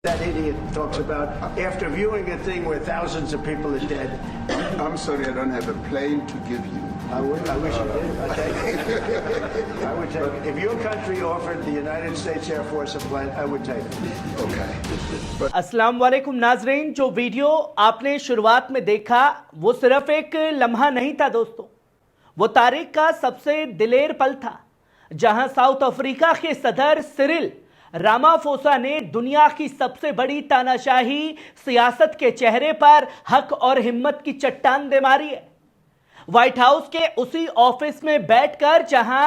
That idiot talks about after viewing a thing where thousands of people are dead. I'm sorry, I don't have a plane to give you. I wish you did. I take it. I would take it. If your country offered the United States Air Force a plane, I would take it. Okay. अस्सलाम वालेकुम नाजरीन, जो video आपने शुरुआत में देखा वो सिर्फ एक लम्हा नहीं था दोस्तों, वो तारीख का सबसे दिलेर पल था जहां साउथ अफ्रीका के सदर सिरिल रामाफोसा ने दुनिया की सबसे बड़ी तानाशाही सियासत के चेहरे पर हक और हिम्मत की चट्टान दे मारी है। व्हाइट हाउस के उसी ऑफिस में बैठकर जहां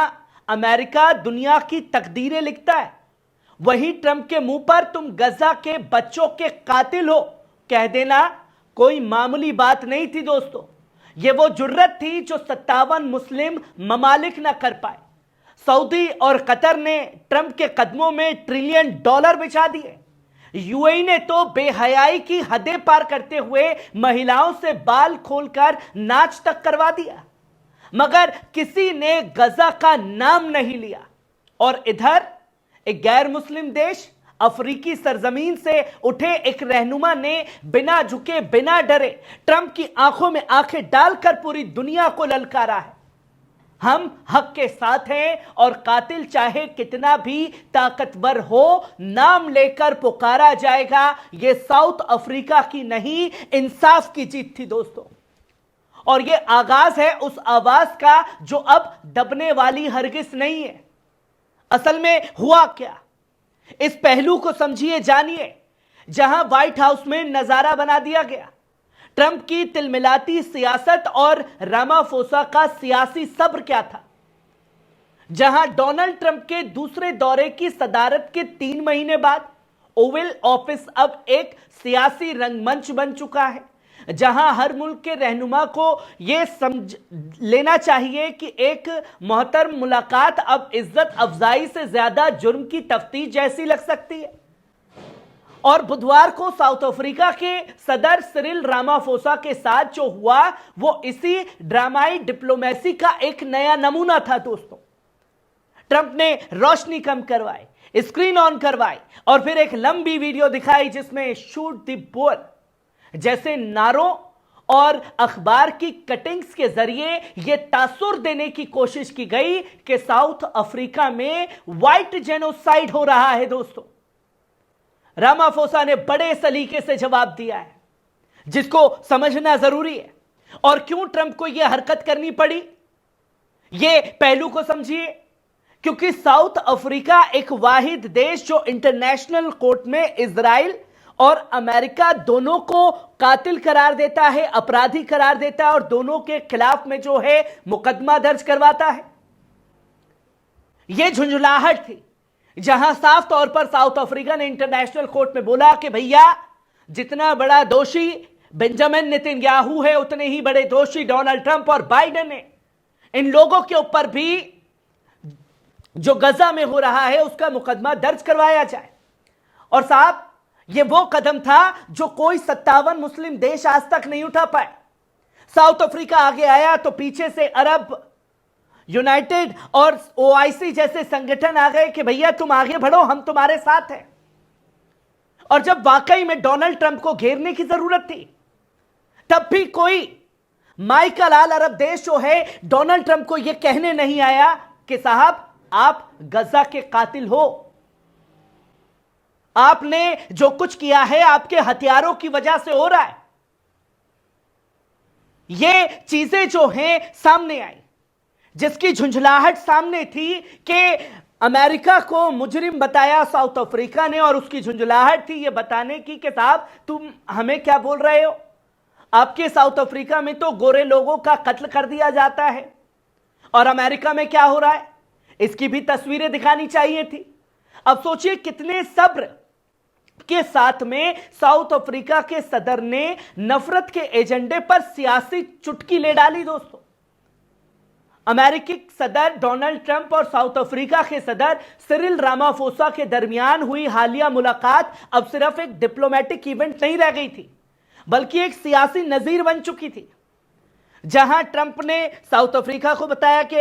अमेरिका दुनिया की तकदीरें लिखता है, वहीं ट्रंप के मुंह पर तुम गजा के बच्चों के कातिल हो कह देना कोई मामूली बात नहीं थी दोस्तों। यह वो जुर्रत थी जो 57 मुस्लिम ममालिक ना कर पाए। सऊदी और कतर ने ट्रंप के कदमों में $1 ट्रिलियन बिछा दिए। यूएई ने तो बेहयाई की हदें पार करते हुए महिलाओं से बाल खोलकर नाच तक करवा दिया, मगर किसी ने गजा का नाम नहीं लिया। और इधर एक गैर मुस्लिम देश अफ्रीकी सरजमीन से उठे एक रहनुमा ने बिना झुके बिना डरे ट्रंप की आंखों में आंखें डालकर पूरी दुनिया को ललकारा है। हम हक के साथ हैं और कातिल चाहे कितना भी ताकतवर हो, नाम लेकर पुकारा जाएगा। यह साउथ अफ्रीका की नहीं, इंसाफ की जीत थी दोस्तों। और यह आगाज है उस आवाज का जो अब दबने वाली हरगिज नहीं है। असल में हुआ क्या, इस पहलू को समझिए, जानिए। जहां व्हाइट हाउस में नजारा बना दिया गया ट्रंप की तिलमिलाती सियासत और रामाफोसा का सियासी सब्र क्या था। जहां डोनाल्ड ट्रंप के दूसरे दौरे की सदारत के 3 महीने बाद ओवल ऑफिस अब एक सियासी रंगमंच बन चुका है, जहां हर मुल्क के रहनुमा को यह समझ लेना चाहिए कि एक मोहतरम मुलाकात अब इज्जत अफजाई से ज्यादा जुर्म की तफ्तीश जैसी लग सकती है। और बुधवार को साउथ अफ्रीका के सदर सिरिल रामाफोसा के साथ जो हुआ वो इसी ड्रामाई डिप्लोमेसी का एक नया नमूना था दोस्तों। ट्रंप ने रोशनी कम करवाई, स्क्रीन ऑन करवाई और फिर एक लंबी वीडियो दिखाई जिसमें शूट द बुल जैसे नारों और अखबार की कटिंग्स के जरिए यह तासुर देने की कोशिश की गई कि साउथ अफ्रीका में व्हाइट जेनोसाइड हो रहा है दोस्तों। रामाफोसा ने बड़े सलीके से जवाब दिया है, जिसको समझना जरूरी है। और क्यों ट्रंप को यह हरकत करनी पड़ी, यह पहलू को समझिए। क्योंकि साउथ अफ्रीका एक वाहिद देश जो इंटरनेशनल कोर्ट में इजराइल और अमेरिका दोनों को कातिल करार देता है, अपराधी करार देता है और दोनों के खिलाफ में जो है मुकदमा दर्ज करवाता है। यह झुंझुलाहट थी जहां साफ तौर पर साउथ अफ्रीका ने इंटरनेशनल कोर्ट में बोला कि भैया, जितना बड़ा दोषी बेंजामिन नेतन्याहू है उतने ही बड़े दोषी डोनाल्ड ट्रंप और बाइडेन है। इन लोगों के ऊपर भी जो गजा में हो रहा है उसका मुकदमा दर्ज करवाया जाए। और साहब, यह वो कदम था जो कोई 57 मुस्लिम देश आज तक नहीं उठा पाए। साउथ अफ्रीका आगे आया तो पीछे से अरब, यूनाइटेड और ओआईसी जैसे संगठन आ गए कि भैया तुम आगे बढ़ो, हम तुम्हारे साथ हैं। और जब वाकई में डोनाल्ड ट्रंप को घेरने की जरूरत थी, तब भी कोई माइकल आल अरब देश जो है डोनाल्ड ट्रंप को यह कहने नहीं आया कि साहब आप गजा के कातिल हो, आपने जो कुछ किया है आपके हथियारों की वजह से हो रहा है। ये चीजें जो हैं सामने आई, जिसकी झुंझलाहट सामने थी कि अमेरिका को मुजरिम बताया साउथ अफ्रीका ने, और उसकी झुंझलाहट थी यह बताने की कि साहब तुम हमें क्या बोल रहे हो, आपके साउथ अफ्रीका में तो गोरे लोगों का कत्ल कर दिया जाता है और अमेरिका में क्या हो रहा है, इसकी भी तस्वीरें दिखानी चाहिए थी। अब सोचिए कितने सब्र के साथ में साउथ अफ्रीका के सदर ने नफरत के एजेंडे पर सियासी चुटकी ले डाली दोस्तों। अमेरिकी सदर डोनाल्ड ट्रंप और साउथ अफ्रीका के सदर सिरिल रामाफोसा के दरमियान हुई हालिया मुलाकात अब सिर्फ एक डिप्लोमेटिक इवेंट नहीं रह गई थी, बल्कि एक सियासी नजीर बन चुकी थी। जहां ट्रंप ने साउथ अफ्रीका को बताया कि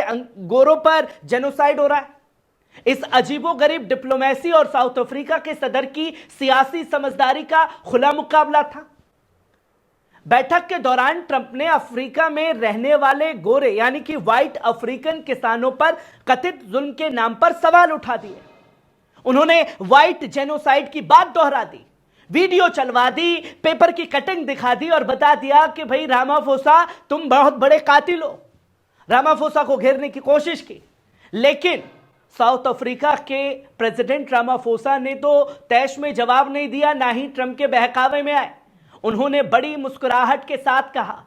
गोरों पर जेनोसाइड हो रहा है, इस अजीबोगरीब डिप्लोमेसी और साउथ अफ्रीका के सदर की सियासी समझदारी का खुला मुकाबला था। बैठक के दौरान ट्रंप ने अफ्रीका में रहने वाले गोरे यानी कि व्हाइट अफ्रीकन किसानों पर कथित जुल्म के नाम पर सवाल उठा दिए। उन्होंने व्हाइट जेनोसाइड की बात दोहरा दी, वीडियो चलवा दी, पेपर की कटिंग दिखा दी और बता दिया कि भाई रामाफोसा तुम बहुत बड़े कातिल हो। रामाफोसा को घेरने की कोशिश की, लेकिन साउथ अफ्रीका के प्रेसिडेंट रामाफोसा ने तो तैश में जवाब नहीं दिया, ना ही ट्रंप के बहकावे में आए। उन्होंने बड़ी मुस्कुराहट के साथ कहा,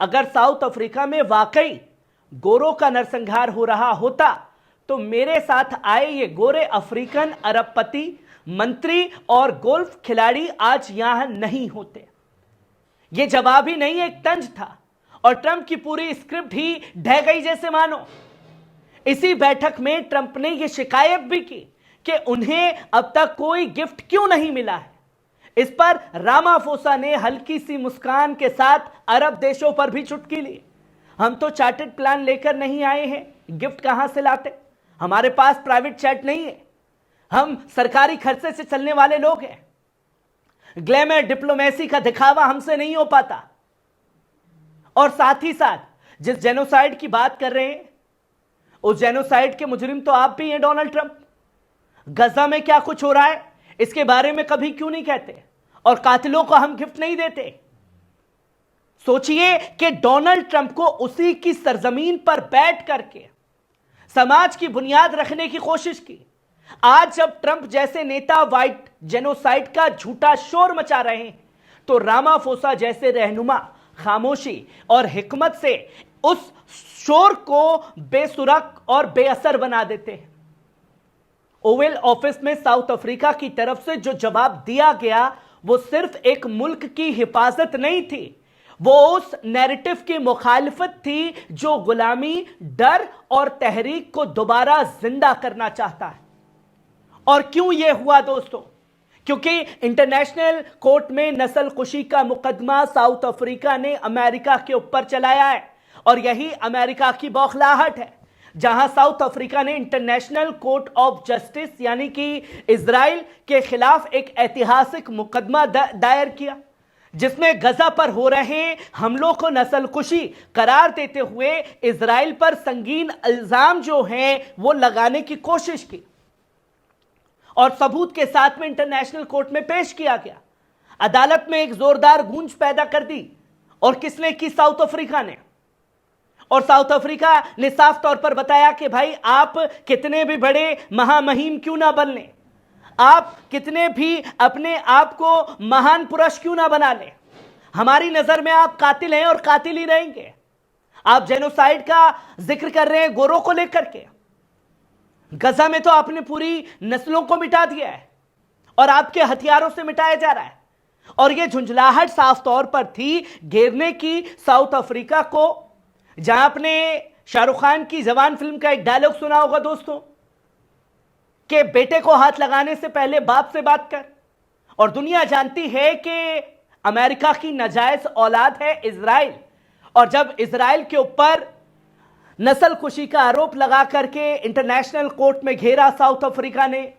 अगर साउथ अफ्रीका में वाकई गोरों का नरसंहार हो रहा होता तो मेरे साथ आए ये गोरे अफ्रीकन अरबपति, मंत्री और गोल्फ खिलाड़ी आज यहां नहीं होते। यह जवाब ही नहीं, एक तंज था और ट्रंप की पूरी स्क्रिप्ट ही ढह गई जैसे मानो। इसी बैठक में ट्रंप ने यह शिकायत भी की कि उन्हें अब तक कोई गिफ्ट क्यों नहीं मिला है। इस पर रामाफोसा ने हल्की सी मुस्कान के साथ अरब देशों पर भी चुटकी ली। हम तो चार्टर्ड प्लान लेकर नहीं आए हैं, गिफ्ट कहां से लाते? हमारे पास प्राइवेट जेट नहीं है, हम सरकारी खर्चे से चलने वाले लोग हैं। ग्लैमर डिप्लोमेसी का दिखावा हमसे नहीं हो पाता। और साथ ही साथ जिस जेनोसाइड की बात कर रहे हैं, उस जेनोसाइड के मुजरिम तो आप भी हैं डोनाल्ड ट्रंप। गजा में क्या कुछ हो रहा है इसके बारे में कभी क्यों नहीं कहते, और कातिलों को हम गिफ्ट नहीं देते। सोचिए कि डोनाल्ड ट्रंप को उसी की सरजमीन पर बैठ करके समाज की बुनियाद रखने की कोशिश की। आज जब ट्रंप जैसे नेता व्हाइट जेनोसाइड का झूठा शोर मचा रहे हैं, तो रामाफोसा जैसे रहनुमा खामोशी और हिकमत से उस शोर को बेसुरख और बेअसर बना देते हैं। ओवल ऑफिस में साउथ अफ्रीका की तरफ से जो जवाब दिया गया वो सिर्फ एक मुल्क की हिफाजत नहीं थी, वो उस नैरेटिव की मुखालिफत थी जो गुलामी, डर और तहरीक को दोबारा जिंदा करना चाहता है। और क्यों यह हुआ दोस्तों? क्योंकि इंटरनेशनल कोर्ट में नस्लकुशी का मुकदमा साउथ अफ्रीका ने अमेरिका के ऊपर चलाया है, और यही अमेरिका की बौखलाहट है। जहां साउथ अफ्रीका ने इंटरनेशनल कोर्ट ऑफ जस्टिस यानी कि इजराइल के खिलाफ एक ऐतिहासिक मुकदमा दायर किया, जिसमें गजा पर हो रहे हमलों को नस्लकुशी करार देते हुए इजराइल पर संगीन इल्जाम जो हैं वो लगाने की कोशिश की, और सबूत के साथ में इंटरनेशनल कोर्ट में पेश किया गया। अदालत में एक जोरदार गूंज पैदा कर दी, और किसने की? साउथ अफ्रीका ने। और साउथ अफ्रीका ने साफ तौर पर बताया कि भाई आप कितने भी बड़े महामहिम क्यों ना बन लें, आप कितने भी अपने आप को महान पुरुष क्यों ना बना लें, हमारी नजर में आप कातिल हैं और कातिल ही रहेंगे। आप जेनोसाइड का जिक्र कर रहे हैं गोरों को लेकर के। गजा में तो आपने पूरी नस्लों को मिटा दिया है और आपके हथियारों से मिटाया जा रहा है। और यह झुंझलाहट साफ तौर पर थी घेरने की साउथ अफ्रीका को, जहां आपने शाहरुख खान की जवान फिल्म का एक डायलॉग सुना होगा दोस्तों, कि बेटे को हाथ लगाने से पहले बाप से बात कर। और दुनिया जानती है कि अमेरिका की नाजायज औलाद है इजराइल, और जब इजराइल के ऊपर नस्लकुशी का आरोप लगा करके इंटरनेशनल कोर्ट में घेरा साउथ अफ्रीका ने,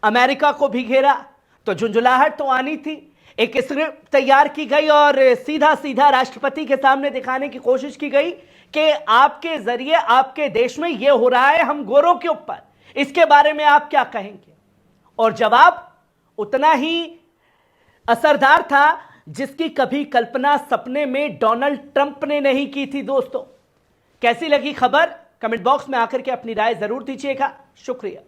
अमेरिका को भी घेरा, तो झुंझुलाहट तो आनी थी। एक स्क्रिप्ट तैयार की गई और सीधा सीधा राष्ट्रपति के सामने दिखाने की कोशिश की गई कि आपके जरिए आपके देश में यह हो रहा है हम गोरों के ऊपर, इसके बारे में आप क्या कहेंगे? और जवाब उतना ही असरदार था जिसकी कभी कल्पना सपने में डोनाल्ड ट्रंप ने नहीं की थी। दोस्तों, कैसी लगी खबर? कमेंट बॉक्स में आकर के अपनी राय जरूर दीजिएगा। शुक्रिया।